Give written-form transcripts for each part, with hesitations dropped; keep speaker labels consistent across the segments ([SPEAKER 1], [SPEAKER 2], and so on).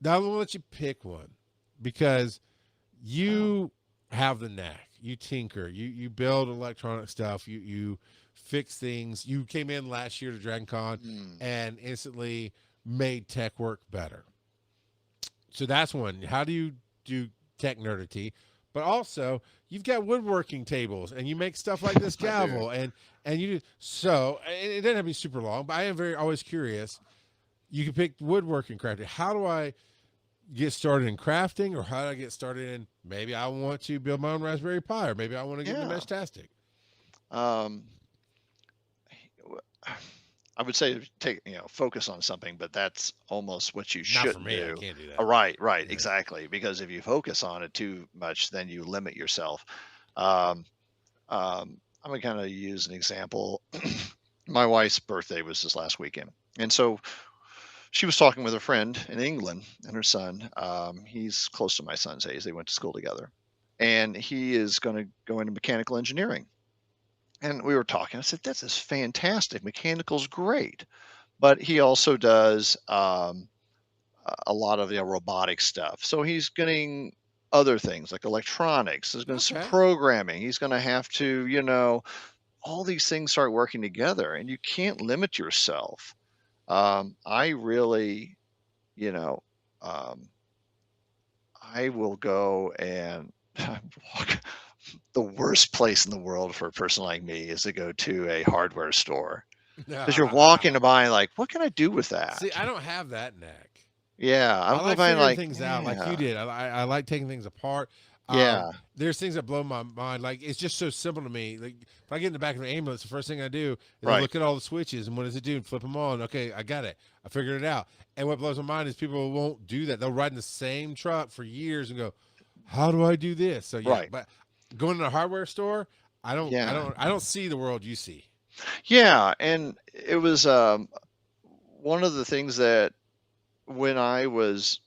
[SPEAKER 1] Now I'm gonna let you pick one because you have the knack. You tinker. You build electronic stuff. You fix things. You came in last year to Dragon Con
[SPEAKER 2] Hmm.
[SPEAKER 1] and instantly made tech work better. So that's one. How do you do tech nerdity? But also, you've got woodworking tables, and you make stuff like this
[SPEAKER 2] I do.
[SPEAKER 1] gavel, and you do so. And it doesn't have to be super long, but I am very always curious. You can pick woodworking crafting. How do I get started in crafting, or how do I get started in maybe I want to build my own Raspberry Pi, or maybe I want to get into
[SPEAKER 2] Yeah.
[SPEAKER 1] Meshtastic?
[SPEAKER 2] Um, I would say take, focus on something, but that's almost what you
[SPEAKER 1] Not for
[SPEAKER 2] shouldn't
[SPEAKER 1] me. I
[SPEAKER 2] do.
[SPEAKER 1] can't do that.
[SPEAKER 2] Right, right,
[SPEAKER 1] Yeah.
[SPEAKER 2] exactly. Because if you focus on it too much, then you limit yourself. Um, I'm gonna kind of use an example. My wife's birthday was this last weekend, and so she was talking with a friend in England and her son. He's close to my son's age. They went to school together, and he is going to go into mechanical engineering. And we were talking. I said, "This is fantastic. Mechanical's great." But he also does a lot of the robotic stuff. So he's getting other things like electronics. There's going to some
[SPEAKER 1] Okay.
[SPEAKER 2] programming. He's going to have to, all these things start working together, and you can't limit yourself. I really, you know, um, I will go and walk. The worst place in the world for a person like me is to go to a hardware store because you're walking by like, what can I do with
[SPEAKER 1] See,
[SPEAKER 2] that?
[SPEAKER 1] I don't have that knack.
[SPEAKER 2] Yeah,
[SPEAKER 1] I
[SPEAKER 2] I'm going
[SPEAKER 1] like
[SPEAKER 2] by
[SPEAKER 1] figuring
[SPEAKER 2] like,
[SPEAKER 1] things out, like you
[SPEAKER 2] yeah,
[SPEAKER 1] did. I like taking things apart.
[SPEAKER 2] yeah,
[SPEAKER 1] There's things that blow my mind. Like it's just so simple to me. Like if I get in the back of an ambulance, the first thing I do is I
[SPEAKER 2] right.
[SPEAKER 1] look at all the switches and what does it do and flip them on. Okay, I got it. I figured it out. And what blows my mind is people won't do that. They'll ride in the same truck for years and go, "How do I do this?" So yeah,
[SPEAKER 2] Right.
[SPEAKER 1] but going to a hardware store,
[SPEAKER 2] Yeah.
[SPEAKER 1] I don't see the world you see.
[SPEAKER 2] Yeah. And it was one of the things that when I was,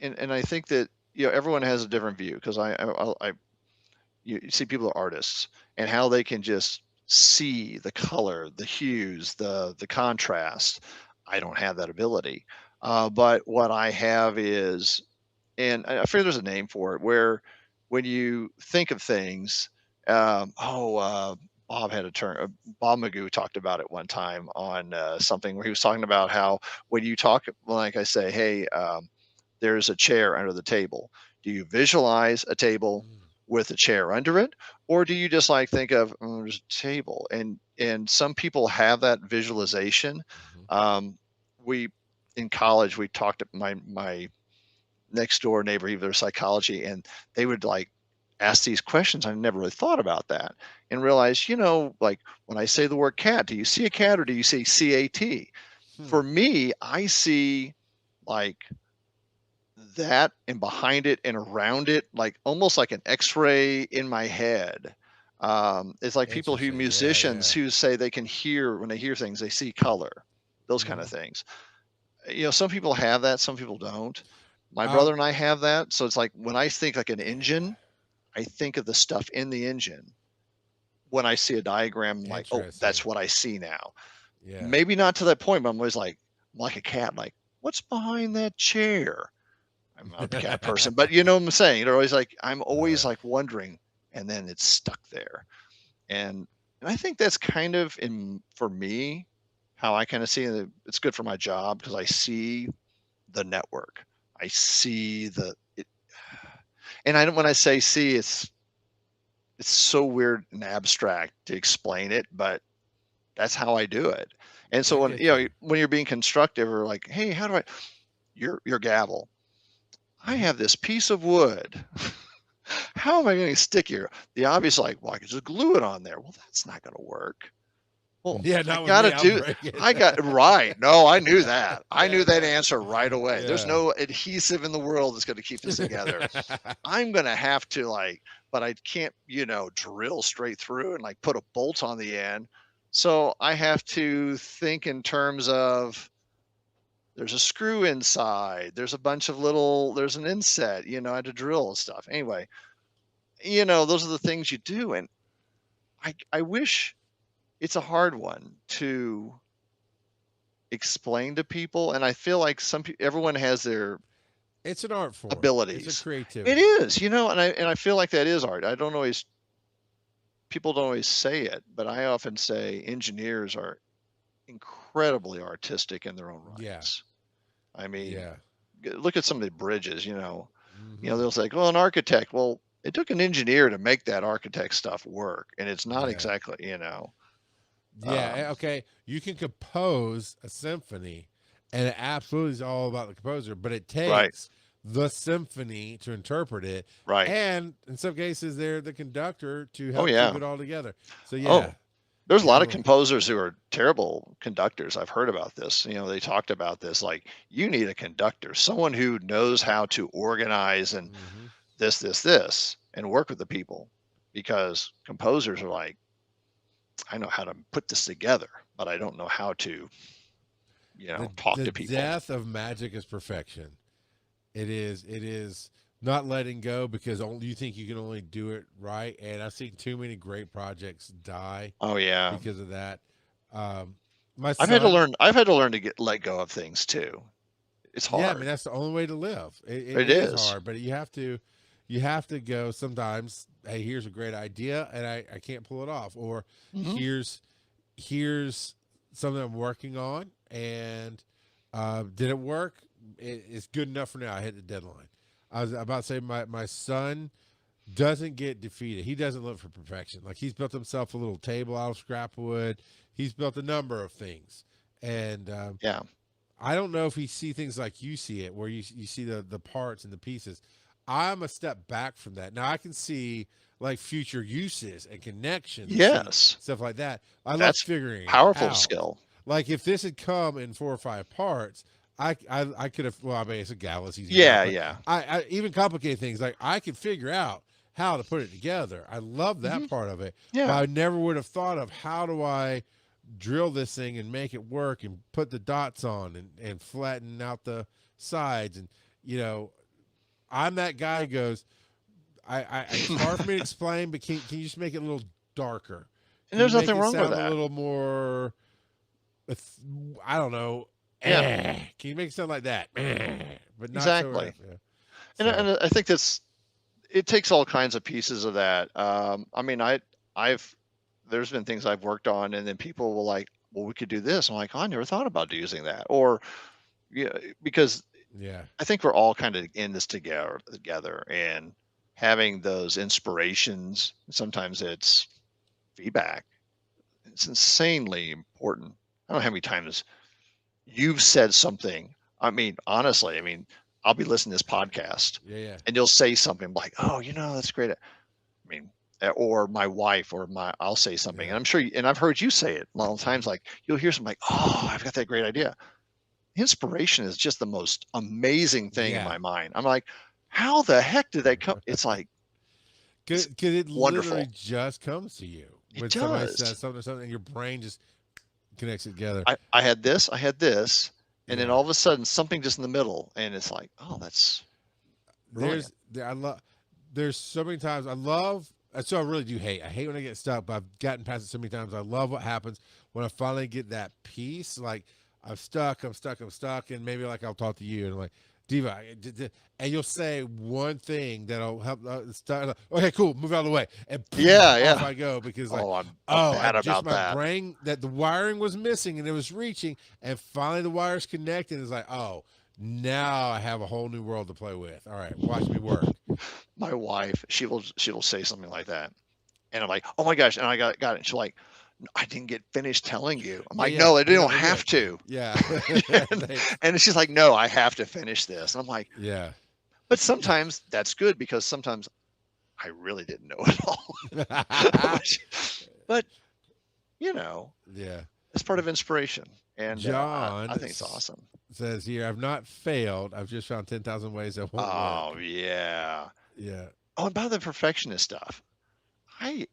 [SPEAKER 2] and I think that, everyone has a different view because you see people are artists and how they can just see the color, the hues, the contrast. I don't have that ability. But what I have is, and I figure there's a name for it, where when you think of things, Bob had a turn. Bob Magoo talked about it one time on something where he was talking about how when you talk, like I say, hey, there's a chair under the table. Do you visualize a table
[SPEAKER 1] Mm,
[SPEAKER 2] with a chair under it, or do you just like think of there's a table? And some people have that visualization.
[SPEAKER 1] mhm.
[SPEAKER 2] Um, we in college we talked to my next door neighbor, he was psychology, and they would like ask these questions. I never really thought about that and realized, like when I say the word cat, do you see a cat or do you see CAT?
[SPEAKER 1] Hmm.
[SPEAKER 2] For me, I see like that and behind it and around it, like almost like an X-ray in my head. It's like people who
[SPEAKER 1] Interesting. Yeah,
[SPEAKER 2] musicians
[SPEAKER 1] yeah.
[SPEAKER 2] who say they can hear when they hear things, they see color, those kind
[SPEAKER 1] Hmm.
[SPEAKER 2] of things. Some people have that, some people don't. My
[SPEAKER 1] Um,
[SPEAKER 2] brother and I have that. So it's like when I think like an engine, I think of the stuff in the engine. When I see a diagram, I'm like, oh, that's
[SPEAKER 1] Interesting.
[SPEAKER 2] what I see now.
[SPEAKER 1] Yeah.
[SPEAKER 2] Maybe not to that point, but I'm always like a cat, like, what's behind that chair? I'm not the cat person, but you know what I'm saying? They're always like, I'm always
[SPEAKER 1] uh,
[SPEAKER 2] like wondering, and then it's stuck there. And I think that's kind of in for me how I kind of see it. It's good for my job because I see the network. I see and I don't when I say see, it's so weird and abstract to explain it, but that's how I do it. And so
[SPEAKER 1] I
[SPEAKER 2] when
[SPEAKER 1] get you.
[SPEAKER 2] when you're being constructive or like, hey, how do I your gavel? I
[SPEAKER 1] Hmm.
[SPEAKER 2] have this piece of wood. How am I going to stick here? The obvious like, well, I could just glue it on there. Well, that's not going to work. Well,
[SPEAKER 1] Yeah,
[SPEAKER 2] I
[SPEAKER 1] not with
[SPEAKER 2] got to
[SPEAKER 1] me. I'll
[SPEAKER 2] do.
[SPEAKER 1] break it.
[SPEAKER 2] I got right. No, I knew that. I
[SPEAKER 1] Yeah,
[SPEAKER 2] knew that
[SPEAKER 1] no.
[SPEAKER 2] answer right away. There's
[SPEAKER 1] Yeah.
[SPEAKER 2] no adhesive in the world that's going to keep this together. I'm gonna have to like, but I can't, drill straight through and like put a bolt on the end. So I have to think in terms of there's a screw inside, there's a bunch of there's an inset, I had to drill and stuff. Anyway, those are the things you do. And I wish it's a hard one to explain to people. And I feel like everyone has their
[SPEAKER 1] It's an art form. It's a
[SPEAKER 2] abilities. It
[SPEAKER 1] creativity.
[SPEAKER 2] is, and I feel like that is art. I don't always People don't always say it, but I often say engineers are incredibly artistic in their own
[SPEAKER 1] Yeah.
[SPEAKER 2] rights. I mean,
[SPEAKER 1] Yeah.
[SPEAKER 2] look at some of the bridges,
[SPEAKER 1] Hmm.
[SPEAKER 2] they'll say, well, an architect. Well, it took an engineer to make that architect stuff work, and it's not
[SPEAKER 1] Yeah.
[SPEAKER 2] exactly,
[SPEAKER 1] Yeah.
[SPEAKER 2] um,
[SPEAKER 1] Okay. You can compose a symphony, and it absolutely is all about the composer, but it
[SPEAKER 2] right,
[SPEAKER 1] takes the symphony to interpret it.
[SPEAKER 2] right.
[SPEAKER 1] And in some cases, they're the conductor to
[SPEAKER 2] Oh
[SPEAKER 1] help keep
[SPEAKER 2] yeah.
[SPEAKER 1] it all together. So, yeah,
[SPEAKER 2] Oh, there's a lot of
[SPEAKER 1] definitely.
[SPEAKER 2] composers who are terrible conductors. I've heard about this. They talked about this. Like, you need a conductor, someone who knows how to organize and
[SPEAKER 1] Hmm.
[SPEAKER 2] this, and work with the people, because composers are like, I know how to put this together, but I don't know how to, talk
[SPEAKER 1] The
[SPEAKER 2] to people.
[SPEAKER 1] death of magic is perfection. It is. It is not letting go because only you think you can only do it right. And I've seen too many great projects die
[SPEAKER 2] Oh yeah.
[SPEAKER 1] because of that. Um, my
[SPEAKER 2] I've had to
[SPEAKER 1] son,
[SPEAKER 2] learn I've had to learn to let go of things too. It's
[SPEAKER 1] yeah, I mean
[SPEAKER 2] hard.
[SPEAKER 1] that's the only way to live.
[SPEAKER 2] It
[SPEAKER 1] It is
[SPEAKER 2] is.
[SPEAKER 1] hard, but you have to go sometimes. Hey, here's a great idea, and I can't pull it off. Or
[SPEAKER 2] Hmm.
[SPEAKER 1] here's something I'm working on, and did it work? It's good enough for now. I hit the deadline. I was about to say my son doesn't get defeated. He doesn't look for perfection. Like he's built himself a little table out of scrap wood. He's built a number of things, and
[SPEAKER 2] Yeah.
[SPEAKER 1] I don't know if he see things like you see it, where you see the parts and the pieces. I'm a step back from that. Now I can see like future uses and connections and see
[SPEAKER 2] Yes.
[SPEAKER 1] stuff like that. I love
[SPEAKER 2] That's
[SPEAKER 1] figuring it
[SPEAKER 2] powerful
[SPEAKER 1] out.
[SPEAKER 2] skill.
[SPEAKER 1] Like if this had come in 4 or 5 parts, I could have. Well, I mean, it's a gal, it's easy enough.
[SPEAKER 2] Yeah,
[SPEAKER 1] But
[SPEAKER 2] yeah.
[SPEAKER 1] I even complicated things. Like I could figure out how to put it together. I love
[SPEAKER 2] Hmm.
[SPEAKER 1] that part of it. But
[SPEAKER 2] Yeah.
[SPEAKER 1] I never would have thought of how do I drill this thing and make it work and put the dots on and flatten out the sides. And you know, I'm that guy who goes, it's hard for me to explain, but can you just make it a little darker?
[SPEAKER 2] And
[SPEAKER 1] Can you
[SPEAKER 2] there's
[SPEAKER 1] make
[SPEAKER 2] nothing
[SPEAKER 1] it
[SPEAKER 2] wrong with
[SPEAKER 1] sound a
[SPEAKER 2] that.
[SPEAKER 1] little more, I don't know,
[SPEAKER 2] Yeah,
[SPEAKER 1] can you make it sound like that? But not so
[SPEAKER 2] exactly.
[SPEAKER 1] rough. Yeah.
[SPEAKER 2] And
[SPEAKER 1] So,
[SPEAKER 2] I think it takes all kinds of pieces of that. I mean, I've there's been things I've worked on, and then people will like, well, we could do this. I'm like, oh, I never thought about using that, or yeah, because
[SPEAKER 1] yeah.
[SPEAKER 2] I think we're all kind of in this together, and having those inspirations. Sometimes it's feedback. It's insanely important. I don't know how many times you've said something. I mean, honestly, I'll be listening to this podcast,
[SPEAKER 1] Yeah. Yeah.
[SPEAKER 2] and you'll say something like, "Oh, that's great." I mean, or my wife, or I'll say something,
[SPEAKER 1] Yeah.
[SPEAKER 2] and I'm sure, and I've heard you say it a lot of times.
[SPEAKER 1] Hmm.
[SPEAKER 2] Like, you'll hear something like, "Oh, I've got that great idea." Inspiration is just the most amazing thing in
[SPEAKER 1] Yeah.
[SPEAKER 2] my mind. I'm like, how the heck did they come? It's like,
[SPEAKER 1] Cause
[SPEAKER 2] it's
[SPEAKER 1] it literally
[SPEAKER 2] wonderful.
[SPEAKER 1] just comes to you
[SPEAKER 2] It
[SPEAKER 1] when somebody says
[SPEAKER 2] does.
[SPEAKER 1] something or something, and your brain just connects it together.
[SPEAKER 2] I had this, and then
[SPEAKER 1] Yeah.
[SPEAKER 2] all of a sudden something just in the middle, and it's like, oh, that's brilliant.
[SPEAKER 1] I love. There's so many times I love. So I really do hate. I hate when I get stuck, but I've gotten past it so many times. I love what happens when I finally get that piece. Like I'm stuck. I'm stuck. I'm stuck. And maybe like I'll talk to you and I'm like, Diva, and you'll say one thing that'll help. Start, okay, cool. Move out of the way, and
[SPEAKER 2] Yeah,
[SPEAKER 1] off
[SPEAKER 2] yeah.
[SPEAKER 1] I go because like,
[SPEAKER 2] Oh, I'm
[SPEAKER 1] oh, I
[SPEAKER 2] bad
[SPEAKER 1] just
[SPEAKER 2] about
[SPEAKER 1] my
[SPEAKER 2] that.
[SPEAKER 1] brain that the wiring was missing and it was reaching, and finally the wires connected. It's like, oh, now I have a whole new world to play with. All right, watch me work.
[SPEAKER 2] My wife, she will say something like that, and I'm like, oh my gosh, and I got it. And she's like, I didn't get finished telling you. I'm
[SPEAKER 1] Yeah,
[SPEAKER 2] like,
[SPEAKER 1] yeah.
[SPEAKER 2] no, I
[SPEAKER 1] No,
[SPEAKER 2] don't
[SPEAKER 1] we're
[SPEAKER 2] have
[SPEAKER 1] good.
[SPEAKER 2] to.
[SPEAKER 1] Yeah.
[SPEAKER 2] and,
[SPEAKER 1] Thanks.
[SPEAKER 2] and she's like, no, I have to finish this. And I'm like,
[SPEAKER 1] Yeah.
[SPEAKER 2] but sometimes that's good, because sometimes I really didn't know it all. But you know,
[SPEAKER 1] Yeah.
[SPEAKER 2] it's part of inspiration, and I
[SPEAKER 1] John
[SPEAKER 2] think it's awesome.
[SPEAKER 1] says here, I've not failed. I've just found 10,000 ways that won't
[SPEAKER 2] Oh
[SPEAKER 1] work.
[SPEAKER 2] yeah.
[SPEAKER 1] Yeah.
[SPEAKER 2] Oh, and by the perfectionist stuff, I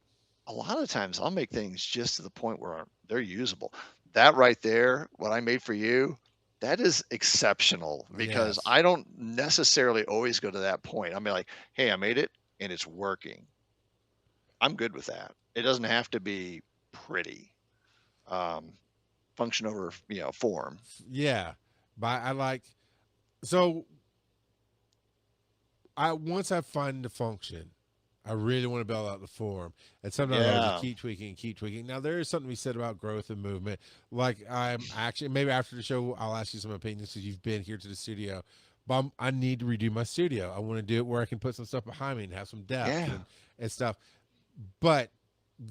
[SPEAKER 2] a lot of times I'll make things just to the point where they're usable. That right there, what I made for you, that is exceptional, because
[SPEAKER 1] Yes.
[SPEAKER 2] I don't necessarily always go to that point. I'm like, hey, I made it and it's working. I'm good with that. It doesn't have to be pretty. Um, Function over, form.
[SPEAKER 1] Yeah. But I like, so I once I find the function, I really want to build out the form. And sometimes I'll just
[SPEAKER 2] Yeah.
[SPEAKER 1] keep tweaking and keep tweaking. Now there is something to be said about growth and movement. Like I'm actually maybe after the show I'll ask you some opinions because you've been here to the studio. But I need to redo my studio. I want to do it where I can put some stuff behind me and have some depth
[SPEAKER 2] Yeah.
[SPEAKER 1] and stuff. But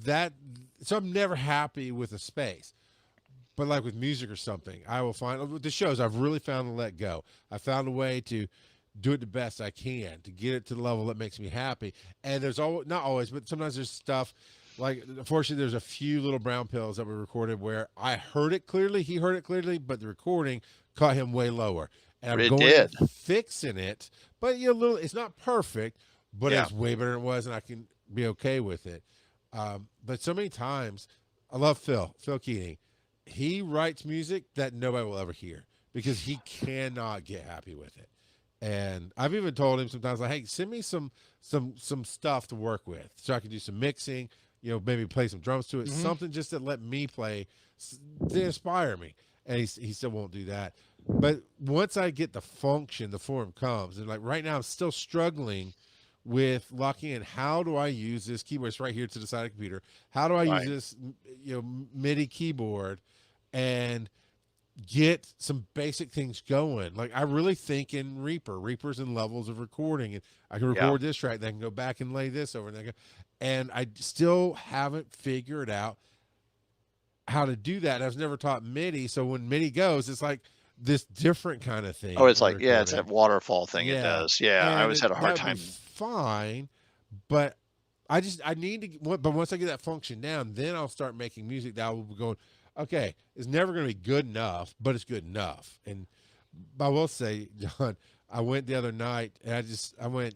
[SPEAKER 1] that so I'm never happy with a space. But like with music or something, I will find with the shows I've really found to let go. I found a way to do it the best I can to get it to the level that makes me happy. And there's always not always, but sometimes there's stuff like unfortunately there's a few little brown pills that we recorded where I heard it clearly, he heard it clearly, but the recording caught him way lower. And I'm
[SPEAKER 2] It
[SPEAKER 1] going in
[SPEAKER 2] did.
[SPEAKER 1] fixing it, but little it's not perfect, but
[SPEAKER 2] Yeah.
[SPEAKER 1] it's way better than it was, and I can be okay with it. But so many times, I love Phil Keating. He writes music that nobody will ever hear because he cannot get happy with it. And I've even told him sometimes, like, hey, send me some stuff to work with so I can do some mixing, maybe play some drums to it,
[SPEAKER 2] Hmm.
[SPEAKER 1] something just to let me play to inspire me. And he still won't do that. But once I get the function, the form comes. And like right now, I'm still struggling with locking in how do I use this keyboard? It's right here to the side of the computer. How do I use
[SPEAKER 2] Right.
[SPEAKER 1] this, MIDI keyboard and get some basic things going? Like I really think in Reaper's in levels of recording, and I can
[SPEAKER 2] Yeah.
[SPEAKER 1] record this track, then I can go back and lay this over, and I still haven't figured out how to do that. I was never taught MIDI, so when MIDI goes, it's like this different kind of
[SPEAKER 2] Oh,
[SPEAKER 1] thing
[SPEAKER 2] it's
[SPEAKER 1] in
[SPEAKER 2] like, yeah, it's
[SPEAKER 1] recording.
[SPEAKER 2] that waterfall thing it
[SPEAKER 1] Yeah,
[SPEAKER 2] does. Yeah, I
[SPEAKER 1] and
[SPEAKER 2] always had a
[SPEAKER 1] that
[SPEAKER 2] hard
[SPEAKER 1] would be
[SPEAKER 2] time.
[SPEAKER 1] fine, but I need to. But once I get that function down, then I'll start making music that will be going. Okay, it's never going to be good enough, but it's good enough. And I will say, John, I went the other night, and I went.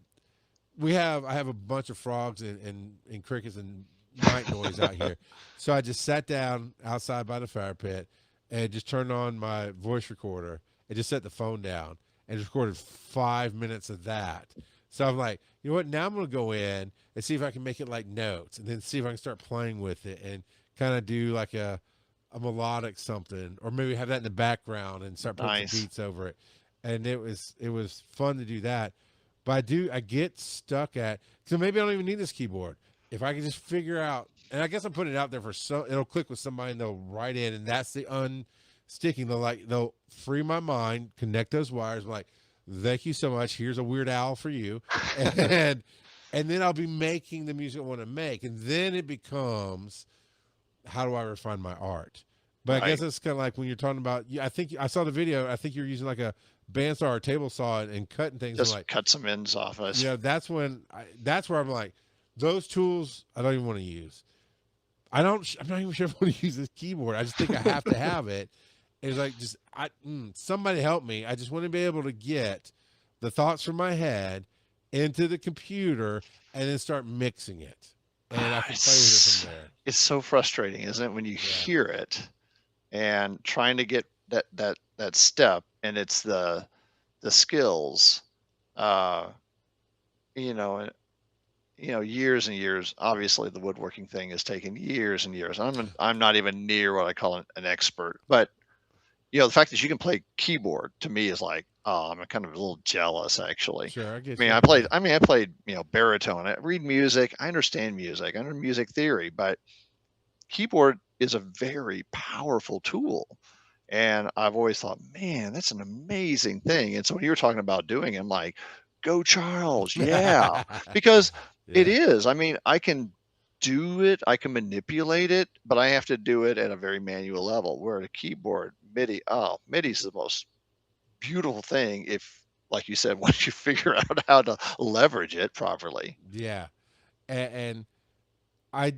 [SPEAKER 1] I have a bunch of frogs and crickets and night noise out here, so I just sat down outside by the fire pit and just turned on my voice recorder and just set the phone down and just recorded 5 minutes of that. So I'm like, you know what? Now I'm going to go in and see if I can make it like notes, and then see if I can start playing with it and kind of do like a melodic something, or maybe have that in the background and start putting some
[SPEAKER 2] Nice.
[SPEAKER 1] beats over it. And it was fun to do that. But I get stuck at, so maybe I don't even need this keyboard. If I can just figure out, and I guess I'm putting it out there for it'll click with somebody and they'll write in, and that's the unsticking. They'll free my mind, connect those wires. I'm like, thank you so much. Here's a Weird Owl for you, and and then I'll be making the music I want to make, and then it becomes how do I refine my art? But I guess
[SPEAKER 2] Right.
[SPEAKER 1] it's kind of like when you're talking about. I think I saw the video. I think you're using like a bandsaw or a table saw and cutting things. I'm
[SPEAKER 2] Just
[SPEAKER 1] like,
[SPEAKER 2] cut some ends off us.
[SPEAKER 1] that's where I'm like, those tools I don't even want to use. I'm not even sure if I want to use this keyboard. I just think I have to have it. It's like somebody help me. I just want to be able to get the thoughts from my head into the computer and then start mixing it, and I can play with it
[SPEAKER 2] It's
[SPEAKER 1] from there.
[SPEAKER 2] it's so frustrating, isn't it, when you
[SPEAKER 1] Yeah.
[SPEAKER 2] hear it and trying to get that step, and it's the skills, uh, you know, and years and years. Obviously, the woodworking thing has taken years and years. I'm not even near what I call an expert, but the fact that you can play keyboard to me is like, oh, I'm kind of a little jealous actually.
[SPEAKER 1] Sure, I
[SPEAKER 2] I
[SPEAKER 1] get
[SPEAKER 2] mean,
[SPEAKER 1] you.
[SPEAKER 2] I
[SPEAKER 1] Yeah.
[SPEAKER 2] played. I mean, I played. Baritone. I read music. I understand music. I know music theory, but keyboard is a very powerful tool. And I've always thought, man, that's an amazing thing. And so when you were talking about doing it, I'm like, go Charles, yeah. Because it
[SPEAKER 1] Yeah.
[SPEAKER 2] is. I mean, I can do it, I can manipulate it, but I have to do it at a very manual level. Where a keyboard, MIDI, oh, MIDI is the most beautiful thing if, like you said, once you figure out how to leverage it properly.
[SPEAKER 1] Yeah. And I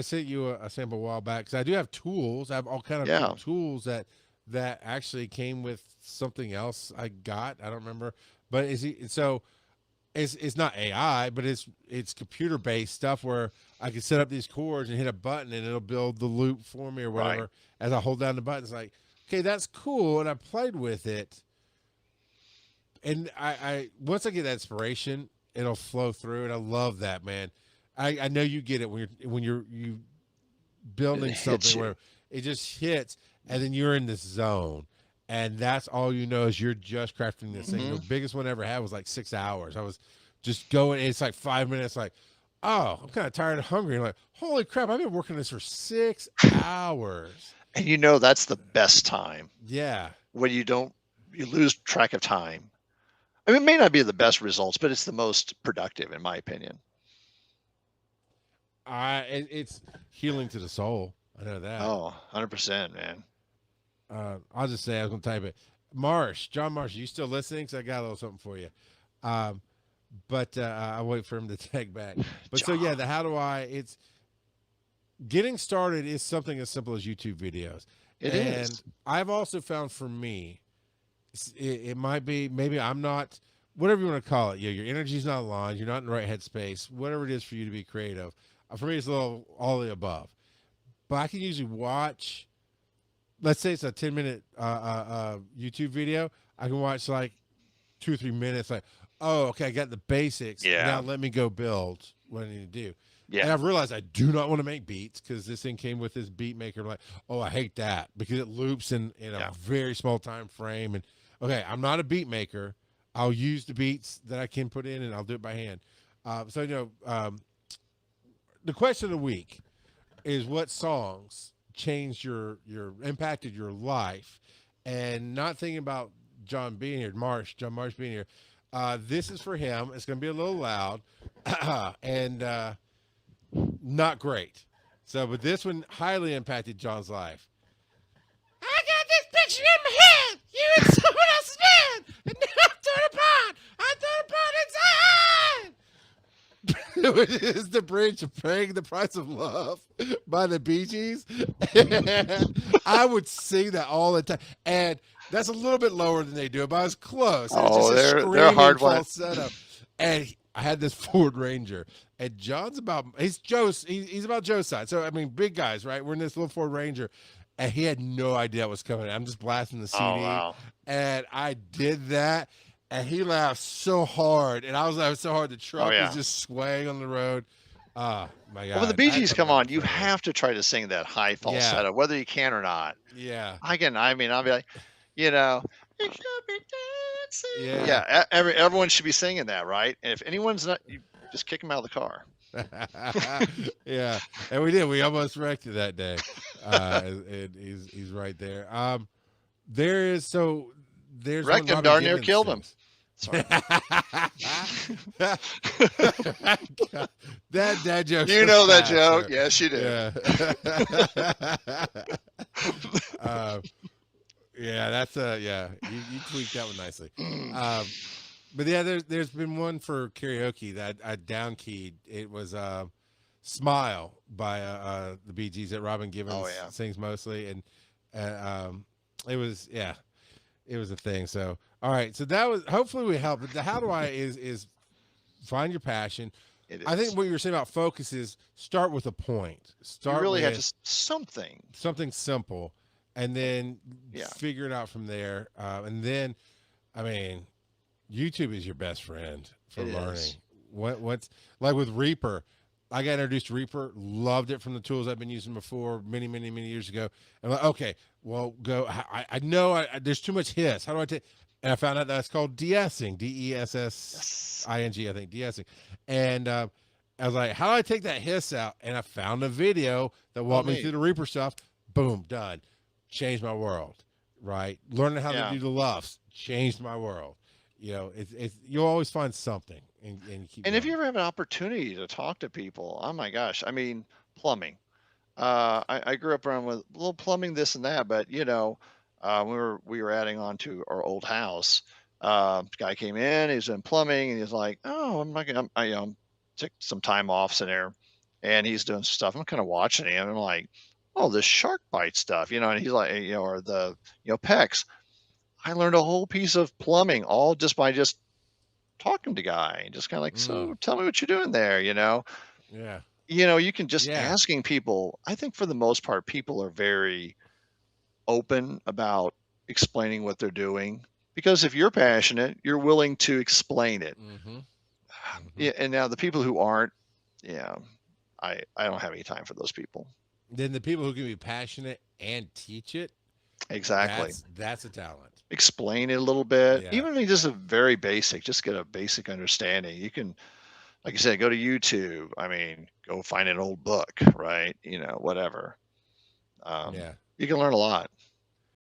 [SPEAKER 1] sent you a sample a while back because I do have tools. I have all kind of cool
[SPEAKER 2] Yeah.
[SPEAKER 1] tools that actually came with something else I got. I don't remember, but so it's not AI, but it's computer based stuff where I can set up these chords and hit a button and it'll build the loop for me or
[SPEAKER 2] Right.
[SPEAKER 1] whatever as I hold down the button. It's like, okay, that's cool, and I played with it, and I once I get that inspiration, it'll flow through, and I love that, man. I know you get it when you
[SPEAKER 2] It
[SPEAKER 1] building
[SPEAKER 2] hits
[SPEAKER 1] something
[SPEAKER 2] you.
[SPEAKER 1] where it just hits, and then you're in this zone, and that's all you know is you're just crafting this thing. The
[SPEAKER 2] Hmm.
[SPEAKER 1] biggest one I ever had was like 6 hours. I was just going. It's like 5 minutes. Like, oh, I'm kind of tired and hungry. And like, holy crap! I've been working this for 6 hours.
[SPEAKER 2] And that's the best time
[SPEAKER 1] Yeah,
[SPEAKER 2] when you lose track of time. I mean, it may not be the best results, but it's the most productive, in my opinion.
[SPEAKER 1] it's healing to the soul. I know that.
[SPEAKER 2] Oh, 100%, man.
[SPEAKER 1] I'll just say I was gonna type it. John Marsh, are you still listening? Cause I got a little something for you. Um, but I'll wait for him to tag back. But so yeah,
[SPEAKER 2] John.
[SPEAKER 1] the how do I? It's getting started is something as simple as YouTube videos,
[SPEAKER 2] It
[SPEAKER 1] and
[SPEAKER 2] is.
[SPEAKER 1] I've also found for me, it might be maybe I'm not whatever you want to call it. Yeah, your energy's not aligned. You're not in the right headspace. Whatever it is for you to be creative. For me, it's a little all of the above. But I can usually watch. Let's say it's a 10-minute YouTube video. I can watch like 2 or 3 minutes. Like, oh, okay, I got the basics. Now
[SPEAKER 2] Yeah.
[SPEAKER 1] let me go build what I need to do. And
[SPEAKER 2] Yeah.
[SPEAKER 1] I've realized I do not want to make beats because this thing came with this beat maker. I'm like, oh, I hate that because it loops in a
[SPEAKER 2] Yeah.
[SPEAKER 1] very small time frame. And okay, I'm not a beat maker. I'll use the beats that I can put in and I'll do it by hand. The question of the week is what songs changed your impacted your life, and not thinking about John being here, John Marsh being here. This is for him. It's going to be a little loud and not great. So, but this one highly impacted John's life. I got this picture in my head. You in someone else's bed, and now I'm throwing a pot. I'm throwing a pot inside. Which is the bridge of Paying the Price of Love by the Bee Gees. And I would sing that all the time. And that's a little bit lower than they do it, but I was close. It's just
[SPEAKER 2] Oh,
[SPEAKER 1] a
[SPEAKER 2] they're a
[SPEAKER 1] screaming
[SPEAKER 2] hard one.
[SPEAKER 1] falsetto. And I had this Ford Ranger, and John's about he's about Joe's side. So I mean, big guys, right? We're in this little Ford Ranger, and he had no idea what was coming. I'm just blasting the CD,
[SPEAKER 2] Oh, wow.
[SPEAKER 1] and I did that, and he laughed so hard, and I was laughing so hard the
[SPEAKER 2] Oh,
[SPEAKER 1] truck was
[SPEAKER 2] yeah.
[SPEAKER 1] just swaying on the road. Oh my god!
[SPEAKER 2] Well, when the Bee
[SPEAKER 1] I had
[SPEAKER 2] Gees
[SPEAKER 1] to
[SPEAKER 2] come
[SPEAKER 1] run
[SPEAKER 2] on,
[SPEAKER 1] it
[SPEAKER 2] you
[SPEAKER 1] forever.
[SPEAKER 2] have to try to sing that high
[SPEAKER 1] Yeah,
[SPEAKER 2] falsetto, whether you can or not.
[SPEAKER 1] yeah,
[SPEAKER 2] I mean, I'll be like, you know, "You should be dancing."
[SPEAKER 1] yeah.
[SPEAKER 2] Yeah, everyone should be singing that, right? And if anyone's not, you just kick them out of the car.
[SPEAKER 1] Yeah, and we did. We almost wrecked it that day. And he's right there. There is so there's one
[SPEAKER 2] Wrecked him,
[SPEAKER 1] Robin
[SPEAKER 2] darn near
[SPEAKER 1] Gibbons
[SPEAKER 2] killed him.
[SPEAKER 1] sings.
[SPEAKER 2] Sorry.
[SPEAKER 1] that dad joke.
[SPEAKER 2] You know that joke. Yes, you do.
[SPEAKER 1] Yeah. uh, yeah, that's yeah. You tweaked that one nicely. But yeah, there's been one for karaoke that I down keyed. It was "Smile" by the Bee Gees that Robin Gibbons
[SPEAKER 2] Oh, yeah.
[SPEAKER 1] sings mostly, and it was it was a thing. So all right, so that was hopefully we helped. But the how do I is find your passion.
[SPEAKER 2] It
[SPEAKER 1] I think
[SPEAKER 2] is.
[SPEAKER 1] what you were saying about focus is start with a point.
[SPEAKER 2] You
[SPEAKER 1] Start
[SPEAKER 2] really have
[SPEAKER 1] with
[SPEAKER 2] something.
[SPEAKER 1] something simple, and then
[SPEAKER 2] Yeah,
[SPEAKER 1] figure it out from there. And then, I mean, YouTube is your best friend for
[SPEAKER 2] it
[SPEAKER 1] learning.
[SPEAKER 2] is.
[SPEAKER 1] What's like with Reaper? I got introduced to Reaper, loved it from the tools I've been using before many years ago. I'm like, okay, well, go. I know there's too much hiss. How do I take? And I found out that's called de-essing,
[SPEAKER 2] Yes.
[SPEAKER 1] DESSING, I think, de-essing. And I was like, how do I take that hiss out? And I found a video that walked me
[SPEAKER 2] neat.
[SPEAKER 1] through the Reaper stuff. Boom, done. Changed my world. Right, learning how
[SPEAKER 2] Yeah.
[SPEAKER 1] to do the luffs changed my world. You know, it's you'll always find something and keep
[SPEAKER 2] And if
[SPEAKER 1] going.
[SPEAKER 2] you ever have an opportunity to talk to people, oh my gosh, I mean, plumbing. I grew up around with a little plumbing, this and that, but we were adding on to our old house. Guy came in, he's in plumbing, and he's like, "Oh, I'm not gonna," took some time off in there, and he's doing stuff. I'm kind of watching him, and I'm like, "Oh, this shark bite stuff," and he's like, or the PEX. I learned a whole piece of plumbing all just by just talking to guy, and just kind of like,
[SPEAKER 1] Mm,
[SPEAKER 2] "So, tell me what you're doing there,"
[SPEAKER 1] yeah,
[SPEAKER 2] you can just
[SPEAKER 1] yeah.
[SPEAKER 2] asking people. I think for the most part, people are very open about explaining what they're doing because if you're passionate, you're willing to explain it.
[SPEAKER 1] Mm-hmm. Mm-hmm.
[SPEAKER 2] Yeah, and now the people who aren't, yeah, I don't have any time for those people.
[SPEAKER 1] Then the people who can be passionate and teach it,
[SPEAKER 2] Exactly.
[SPEAKER 1] that's a talent.
[SPEAKER 2] explain it a little bit,
[SPEAKER 1] Yeah.
[SPEAKER 2] even if it's just a very basic, just get a basic understanding. You can, like you said, go to YouTube. I mean, go find an old book, right? You know, whatever.
[SPEAKER 1] Yeah.
[SPEAKER 2] You can learn a lot.